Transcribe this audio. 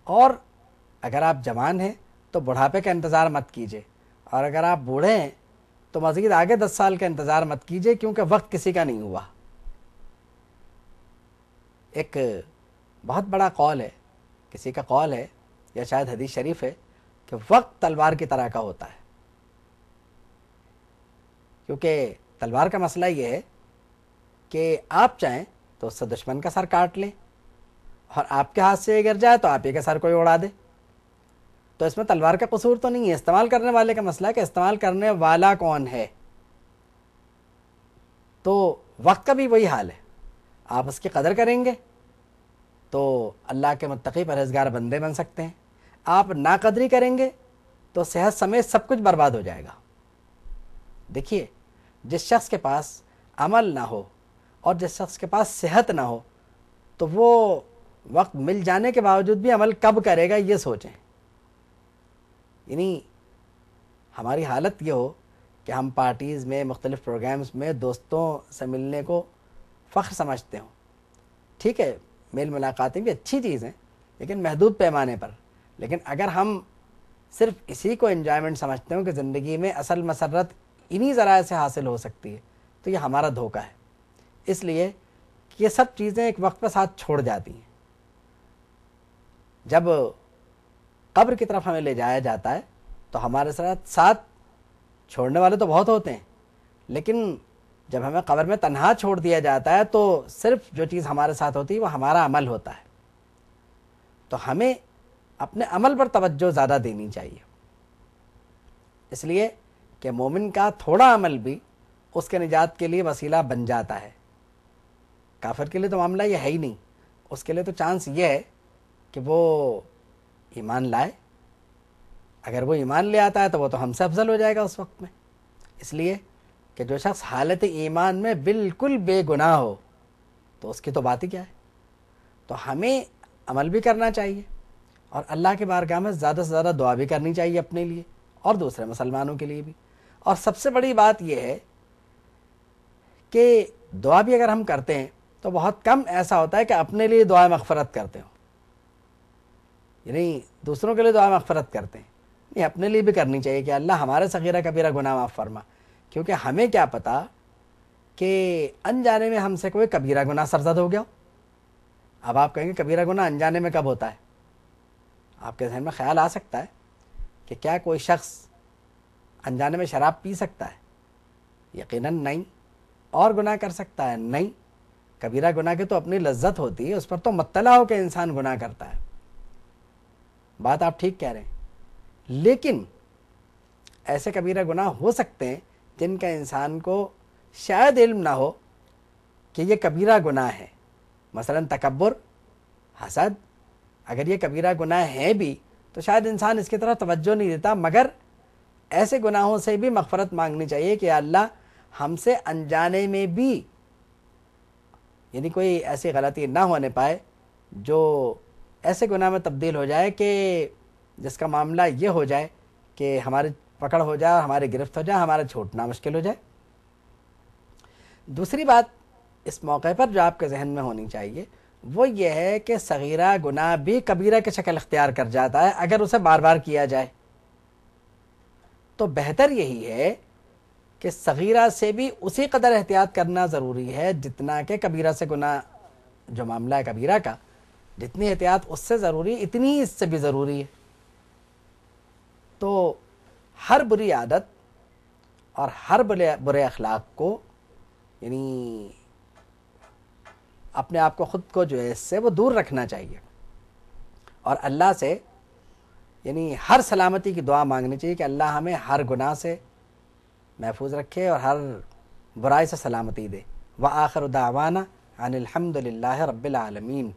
اور اگر آپ جوان ہیں تو بڑھاپے کا انتظار مت کیجیے، اور اگر آپ بوڑھے ہیں تو مزید آگے 10 سال کا انتظار مت کیجیے، کیونکہ وقت کسی کا نہیں ہوا۔ ایک بہت بڑا قول ہے، کسی کا قول ہے یا شاید حدیث شریف ہے کہ وقت تلوار کی طرح کا ہوتا ہے، کیونکہ تلوار کا مسئلہ یہ ہے کہ آپ چاہیں تو اس سے دشمن کا سر کاٹ لیں، اور آپ کے ہاتھ سے یہ گر جائے تو آپ ہی کے سر کوئی اڑا دے۔ تو اس میں تلوار کا قصور تو نہیں ہے، استعمال کرنے والے کا مسئلہ ہے کہ استعمال کرنے والا کون ہے۔ تو وقت کا بھی وہی حال ہے، آپ اس کی قدر کریں گے تو اللہ کے متقی پرہیزگار بندے بن سکتے ہیں، آپ ناقدری کریں گے تو صحت سمیت سب کچھ برباد ہو جائے گا۔ دیکھیے، جس شخص کے پاس عمل نہ ہو اور جس شخص کے پاس صحت نہ ہو تو وہ وقت مل جانے کے باوجود بھی عمل کب کرے گا، یہ سوچیں۔ یعنی ہماری حالت یہ ہو کہ ہم پارٹیز میں، مختلف پروگرامز میں دوستوں سے ملنے کو فخر سمجھتے ہوں۔ ٹھیک ہے، میل ملاقاتیں بھی اچھی چیز ہیں لیکن محدود پیمانے پر۔ لیکن اگر ہم صرف اسی کو انجوائمنٹ سمجھتے ہوں کہ زندگی میں اصل مسرت انہی ذرائع سے حاصل ہو سکتی ہے، تو یہ ہمارا دھوکہ ہے۔ اس لیے کہ یہ سب چیزیں ایک وقت پہ ساتھ چھوڑ جاتی ہیں۔ جب قبر کی طرف ہمیں لے جایا جاتا ہے تو ہمارے ساتھ چھوڑنے والے تو بہت ہوتے ہیں، لیکن جب ہمیں قبر میں تنہا چھوڑ دیا جاتا ہے تو صرف جو چیز ہمارے ساتھ ہوتی ہے وہ ہمارا عمل ہوتا ہے۔ تو ہمیں اپنے عمل پر توجہ زیادہ دینی چاہیے، اس لیے کہ مومن کا تھوڑا عمل بھی اس کے نجات کے لیے وسیلہ بن جاتا ہے۔ کافر کے لیے تو معاملہ یہ ہے ہی نہیں، اس کے لیے تو چانس یہ ہے کہ وہ ایمان لائے۔ اگر وہ ایمان لے آتا ہے تو وہ تو ہم سے افضل ہو جائے گا اس وقت میں، اس لیے کہ جو شخص حالت ایمان میں بالکل بے گناہ ہو تو اس کی تو بات ہی کیا ہے۔ تو ہمیں عمل بھی کرنا چاہیے اور اللہ کے بارگاہ میں زیادہ سے زیادہ دعا بھی کرنی چاہیے اپنے لیے اور دوسرے مسلمانوں کے لیے بھی۔ اور سب سے بڑی بات یہ ہے کہ دعا بھی اگر ہم کرتے ہیں تو بہت کم ایسا ہوتا ہے کہ اپنے لیے دعا مغفرت کرتے ہوں، یعنی دوسروں کے لیے دعا مغفرت کرتے ہیں، نہیں، اپنے لیے بھی کرنی چاہیے کہ اللہ ہمارے صغیرہ کبیرہ گناہ معاف فرما، کیونکہ ہمیں کیا پتا کہ انجانے میں ہم سے کوئی کبیرہ گناہ سرزد ہو گیا ہو۔ اب آپ کہیں گے کبیرہ گناہ انجانے میں کب ہوتا ہے؟ آپ کے ذہن میں خیال آ سکتا ہے کہ کیا کوئی شخص انجانے میں شراب پی سکتا ہے؟ یقیناً نہیں۔ اور گناہ کر سکتا ہے؟ نہیں۔ کبیرہ گناہ کی تو اپنی لذت ہوتی ہے، اس پر تو مطلع ہو کہ انسان گناہ کرتا ہے۔ بات آپ ٹھیک کہہ رہے ہیں، لیکن ایسے کبیرہ گناہ ہو سکتے ہیں جن کا انسان کو شاید علم نہ ہو کہ یہ کبیرہ گناہ ہے، مثلا تکبر، حسد۔ اگر یہ کبیرہ گناہ ہیں بھی تو شاید انسان اس کی طرف توجہ نہیں دیتا، مگر ایسے گناہوں سے بھی مغفرت مانگنی چاہیے کہ اللہ ہم سے انجانے میں بھی، یعنی کوئی ایسی غلطی نہ ہونے پائے جو ایسے گناہ میں تبدیل ہو جائے کہ جس کا معاملہ یہ ہو جائے کہ ہماری پکڑ ہو جائے، ہماری گرفت ہو جائے، ہمارا چھوٹنا مشکل ہو جائے۔ دوسری بات اس موقع پر جو آپ کے ذہن میں ہونی چاہیے وہ یہ ہے کہ صغیرہ گناہ بھی کبیرہ کی شکل اختیار کر جاتا ہے اگر اسے بار بار کیا جائے۔ تو بہتر یہی ہے کہ صغیرہ سے بھی اسی قدر احتیاط کرنا ضروری ہے جتنا کہ کبیرہ سے گناہ، جو معاملہ ہے کبیرہ کا، جتنی احتیاط اس سے ضروری اتنی ہی اس سے بھی ضروری ہے۔ تو ہر بری عادت اور ہر برے اخلاق کو، یعنی اپنے آپ کو، خود کو جو ہے اس سے وہ دور رکھنا چاہیے، اور اللہ سے یعنی ہر سلامتی کی دعا مانگنی چاہیے کہ اللہ ہمیں ہر گناہ سے محفوظ رکھے اور ہر برائی سے سلامتی دے۔ وآخر دعوانا ان الحمد للہ رب العالمین۔